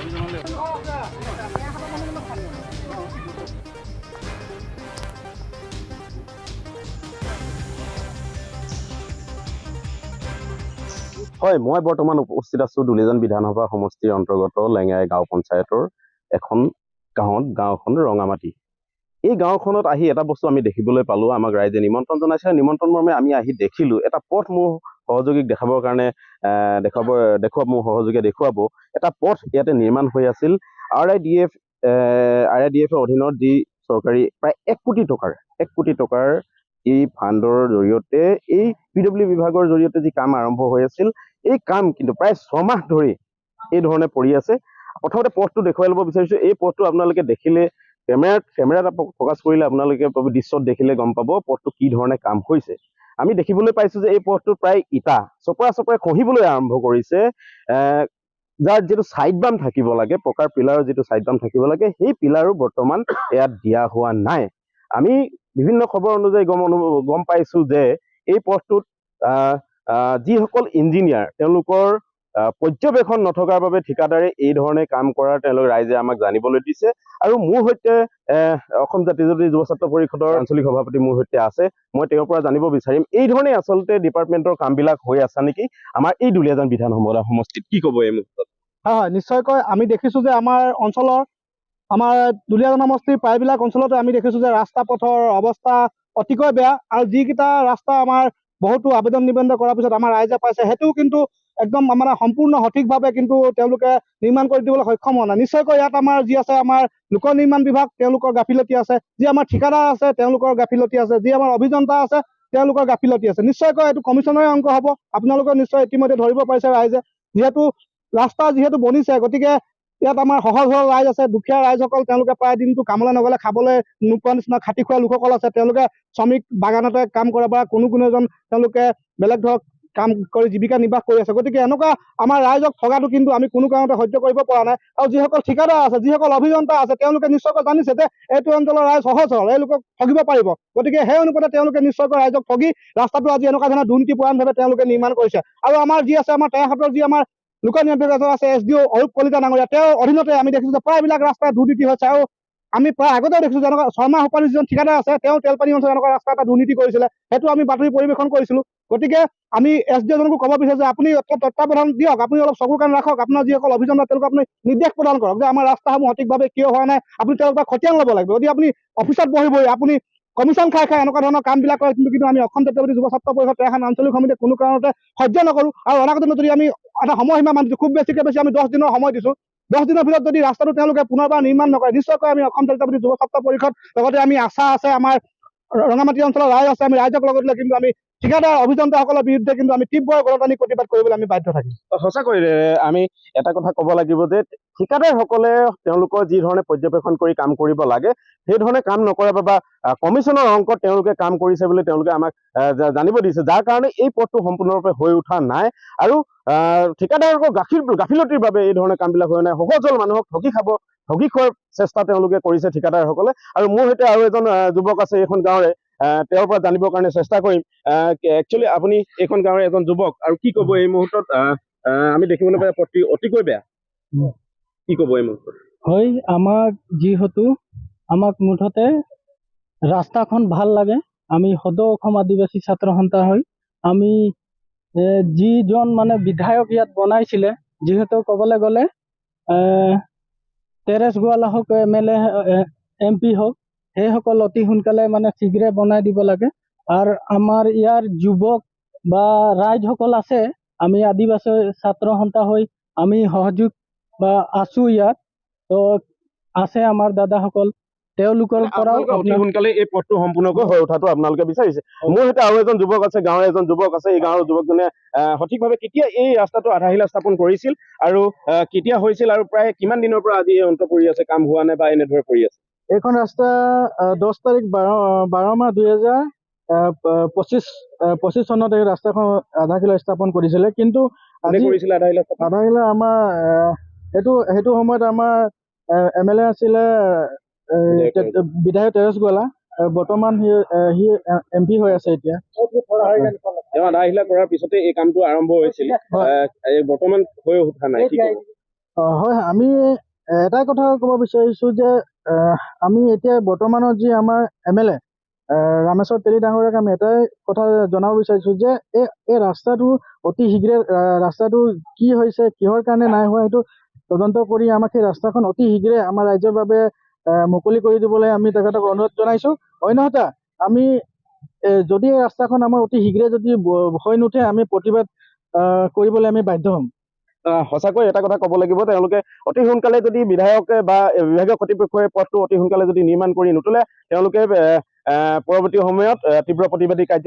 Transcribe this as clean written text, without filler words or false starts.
হয়, মই বৰ্তমান উপস্থিত আছো দুলিয়াজান বিধানসভা সমষ্টিৰ অন্তৰ্গত লেঙাই গাঁও পঞ্চায়তৰ এখন গাঁওখন ৰঙামাটি। এই গাঁওখনত আহি এটা বস্তু আমি দেখিবলৈ পালো, আমাক ৰাইজে নিমন্ত্ৰণ জনাইছে। নিমন্ত্ৰণ মৰ্মে আমি আহি দেখিলো এটা পথ মোৰ সহযোগীক দেখাবৰ কাৰণে দেখুৱাব মোৰ সহযোগীয়ে দেখুৱাব এটা পথ ইয়াতে নিৰ্মাণ হৈ আছিল। RIDF অধীনত যি চৰকাৰী প্ৰায় 1 কোটি টকাৰ এই ফাণ্ডৰ জৰিয়তে এই PW বিভাগৰ জৰিয়তে যি কাম আৰম্ভ হৈ আছিল, এই কাম কিন্তু প্ৰায় 6 মাহ ধৰি এই ধৰণে পৰি আছে। প্ৰথমতে পথটো দেখুৱাই ল'ব বিচাৰিছো। এই পথটো আপোনালোকে দেখিলে কেমেৰাত ফকাছ কৰিলে আপোনালোকে দৃশ্যত দেখিলে গম পাব পথটো কি ধৰণে কাম হৈছে। আমি দেখিবলৈ পাইছো যে এই পথটো প্ৰায় ইটা চপৰাই খহিবলৈ আৰম্ভ কৰিছে। যাৰ যিটো চাইড বাম থাকিব লাগে, পকাৰ পিলাৰৰ যিটো চাইড বাম থাকিব লাগে, সেই পিলাৰো বৰ্তমান ইয়াত দিয়া হোৱা নাই। আমি বিভিন্ন খবৰ অনুযায়ী গম পাইছো যে এই পথটোত যিসকল ইঞ্জিনিয়াৰ তেওঁলোকৰ পৰ্যবেক্ষণ নথকাৰ বাবে ঠিকাদাৰে এই ধৰণে কাম কৰাৰ ৰাইজে আমাক জানিবলৈ দিছে। আৰু মোৰ সৈতে অসম জাতীয়তাবাদী যুৱ ছাত্ৰ পৰিষদৰ আঞ্চলিক সভাপতি মোৰ সৈতে আছে। মই তেওঁৰ পৰা জানিব বিচাৰিম এই ধৰণে আচলতে ডিপাৰ্টমেণ্টৰ কামবিলাক হৈ আছে নেকি আমাৰ এই দুলিয়াজান বিধানসভা সমষ্টিত, কি ক'ব এই মুহূৰ্তত? হয়, নিশ্চয়কৈ আমি দেখিছো যে আমাৰ দুলিয়াজান সমষ্টিৰ প্ৰায়বিলাক অঞ্চলতে আমি দেখিছো যে ৰাস্তা পথৰ অৱস্থা অতিকৈ বেয়া। আৰু যিকেইটা ৰাস্তা আমাৰ বহুতো আবেদন নিবেদন কৰাৰ পিছত আমাৰ ৰাইজে পাইছে, সেইটোও কিন্তু একদম মানে সম্পূৰ্ণ সঠিকভাৱে কিন্তু তেওঁলোকে নিৰ্মাণ কৰি দিবলৈ সক্ষম হোৱা নাই। নিশ্চয়কৈ ইয়াত আমাৰ যি আছে আমাৰ লোক নিৰ্মাণ বিভাগ, তেওঁলোকৰ গাফিলতি আছে। যি আমাৰ ঠিকাদাৰ আছে তেওঁলোকৰ গাফিলতি আছে। যি আমাৰ অভিযন্তা আছে তেওঁলোকৰ গাফিলতি আছে। নিশ্চয়কৈ এইটো কমিশ্যনৰে অংক হ'ব। আপোনালোকে নিশ্চয় ইতিমধ্যে ধৰিব পাৰিছে ৰাইজে, যিহেতু ৰাস্তা বনিছে, গতিকে ইয়াত আমাৰ সহজ সৰল ৰাইজ আছে, দুখীয়া ৰাইজসকল তেওঁলোকে প্ৰায় দিনটো কামলৈ নগলে খাবলৈ নোপোৱা নিচিনা খাটি খোৱা লোকসকল আছে। তেওঁলোকে শ্ৰমিক বাগানতে কাম কৰে বা কোনো এজন তেওঁলোকে বেলেগ ধৰক কাম কৰি জীৱিকা নিৰ্বাহ কৰি আছে। গতিকে এনেকুৱা আমাৰ ৰাইজক ঠগাটো কিন্তু আমি কোনো কাৰণতে সহ্য কৰিব পৰা নাই। আৰু যিসকল ঠিকাদাৰ আছে, যিসকল অভিযন্তা আছে, তেওঁলোকে নিশ্চয়কৈ জানিছে যে এইটো অঞ্চলৰ ৰাইজ সহজ সৰল, এওঁলোকক ঠগিব পাৰিব। গতিকে সেই অনুপাতে তেওঁলোকে নিশ্চয়কৈ ৰাইজক ঠগি ৰাস্তাটো আজি এনেকুৱা ধৰণৰ দুৰ্নীতিপৰায়ণভাৱে তেওঁলোকে নিৰ্মাণ কৰিছে। আৰু আমাৰ যি আছে আমাৰ টেঙাখাটৰ যি আমাৰ লোক নিৰ্মাণ আছে SDO অৰূপ কলিতা ডাঙৰীয়া, তেওঁৰ অধীনতে আমি দেখিছো যে প্ৰায়বিলাক ৰাস্তাই দুৰ্নীতি হৈছে। আৰু আমি প্ৰায় আগতে দেখিছো যে এনেকুৱা শৰ্মা সুপাৰী যিজন ঠিকাদাৰ আছে, তেওঁ তেলপানী অঞ্চলত এনেকুৱা ৰাস্তা এটা দুৰ্নীতি কৰিছিলে, সেইটো আমি বাতৰি পৰিৱেশন কৰিছিলো। গতিকে আমি SDO জনকো ক'ব বিচাৰিছো যে আপুনি অলপ তত্ত্বাৱধান দিয়ক, আপুনি অলপ চকু কাণ ৰাখক, আপোনাৰ যিসকল অভিযন্তা তেওঁলোকক আপুনি নিৰ্দেশ প্ৰদান কৰক যে আমাৰ ৰাস্তাসমূহ সঠিকভাৱে কিয় হোৱা নাই, আপুনি তেওঁলোকৰ খতিয়ান ল'ব লাগিব। যদি আপুনি অফিচত বহি আপুনি কমিশ্যন খাই এনেকুৱা ধৰণৰ কামবিলাক কৰে, কিন্তু আমি অসম জাতীয়বাদী যুৱ ছাত্ৰ পৰিষদ টেঙাখাট আঞ্চলিক সমিতিয়ে কোনো কাৰণতে সহ্য নকৰো। আৰু অনাগত যদি আমি এটা সময়সীমা মানিছো, খুব বেছি আমি 10 দিনৰ সময় দিছো। 10 দিনৰ ভিতৰত যদি ৰাস্তাটো তেওঁলোকে পুনৰবাৰ নিৰ্মাণ নকৰে, নিশ্চয়কৈ আমি অসম জাতীয়তাবাদী যুৱ ছাত্ৰ পৰিষদ লগতে আমি আশা আছে, আমাৰ ৰঙামাটি অঞ্চলৰ ৰাইজ আছে, আমি ৰাইজক লগত লৈ কিন্তু আমি ঠিকাদাৰ অভিযন্তাসকলৰ বিৰুদ্ধে কিন্তু আমি তীব্ৰ গণতান্ত্ৰিক প্ৰতিবাদ কৰিবলৈ আমি বাধ্য থাকিম। সঁচাকৈ আমি এটা কথা ক'ব লাগিব যে ঠিকাদাৰসকলে তেওঁলোকৰ যি ধৰণে পৰ্যবেক্ষণ কৰি কাম কৰিব লাগে, সেই ধৰণে কাম নকৰাৰ বা কমিশ্যনৰ অংকত তেওঁলোকে কাম কৰিছে বুলি তেওঁলোকে আমাক জানিব দিছে, যাৰ কাৰণে এই পথটো সম্পূৰ্ণৰূপে হৈ উঠা নাই। আৰু ঠিকাদাৰসকল গাফিলতিৰ বাবে এই ধৰণে কামবিলাক হোৱা নাই। সহজ সৰল মানুহক ঠগি খোৱাৰ চেষ্টা তেওঁলোকে কৰিছে ঠিকাদাৰসকলে। আৰু মোৰ সৈতে আৰু এজন যুৱক আছে এইখন গাঁৱৰে, তেওঁৰ পৰা জানিবৰ কাৰণে চেষ্টা কৰিম। একচুৱেলি আপুনি এইখন গাঁৱৰে এজন যুৱক, আৰু কি ক'ব এই মুহূৰ্তত আমি দেখিবলৈ পাই পথটি অতিকৈ বেয়া, কি ক'ব এই মুহূৰ্তত? হয়, আমাক মুঠতে ৰাস্তাখন ভাল লাগে। আমি সদৌ অসম আদিবাসী ছাত্ৰ সন্থা হৈ আমি যিজন মানে বিধায়ক ইয়াত বনাইছিলে, যিহেতু ক'বলৈ গ'লে তেৰেছ গোৱালা হওক, MLA MP হওক, সেইসকল অতি সোনকালে মানে শীঘ্ৰে বনাই দিব লাগে। আৰু আমাৰ ইয়াৰ যুৱক বা ৰাইজসকল আছে, আমি আদিবাসী ছাত্ৰ সন্থা হৈ আমি সহযোগ বা আছো ইয়াত, তো আছে আমাৰ দাদাসকল, তেওঁলোকৰ পৰাও অতি সোনকালে এই পথটো সম্পূৰ্ণকৈ হৈ উঠাটো আপোনালোকে বিচাৰিছে। মোৰ সৈতে আৰু এজন যুৱক আছে, গাঁৱৰ এজন যুৱক আছে। এই গাঁৱৰ যুৱকজনে সঠিকভাৱে কেতিয়া এই ৰাস্তাটো আধাৰশিলা স্থাপন কৰিছিল আৰু কেতিয়া হৈছিল, আৰু প্ৰায় কিমান দিনৰ পৰা আজি এই অন্ত পৰি আছে, কাম হোৱা নাই বা এনেদৰে পৰি আছে? এইখন ৰাস্তা 10 তাৰিখ 12 মাহ 2025 চনত এই ৰাস্তাখন আধাৰশিলা স্থাপন কৰিছিলে। কিন্তু আধাৰশিলা আমাৰ সেইটো সময়ত আমাৰ MLA আছিলে বিধায়ক তেৰেছ গোৱালা, বৰ্তমান সি MP হৈ আছে এতিয়া। তেওঁ আধাৰশিলা কৰাৰ পিছতে এই কামটো আৰম্ভ হৈছিল, বৰ্তমান হৈ উঠা নাই। হয়, আমি এটাই কথা ক'ব বিচাৰিছোঁ যে আমি এতিয়া বৰ্তমানৰ যি আমাৰ MLA ৰামেশ্বৰ তেলী ডাঙৰীয়াক আমি এটাই কথা জনাব বিচাৰিছোঁ যে এই ৰাস্তাটো অতি শীঘ্ৰে ৰাস্তাটো কি হৈছে, কিহৰ কাৰণে নাই হোৱা, সেইটো তদন্ত কৰি আমাক সেই ৰাস্তাখন অতি শীঘ্ৰে আমাৰ ৰাইজৰ বাবে মুকলি কৰি দিবলৈ আমি তেখেতক অনুৰোধ জনাইছোঁ। অন্যথা আমি যদি এই ৰাস্তাখন আমাৰ অতি শীঘ্ৰে যদি হৈ নুঠে, আমি প্ৰতিবাদ কৰিবলৈ আমি বাধ্য হ'ম। সঁচাকৈ এটা কথা ক'ব লাগিব, তেওঁলোকে অতি সোনকালে যদি বিধায়কে বা বিভাগীয় কৰ্তৃপক্ষই পথটো অতি সোনকালে যদি নিৰ্মাণ কৰি নোতোলে, তেওঁলোকে পৰৱৰ্তী সময়ত তীব্ৰ প্ৰতিবাদী কাৰ্য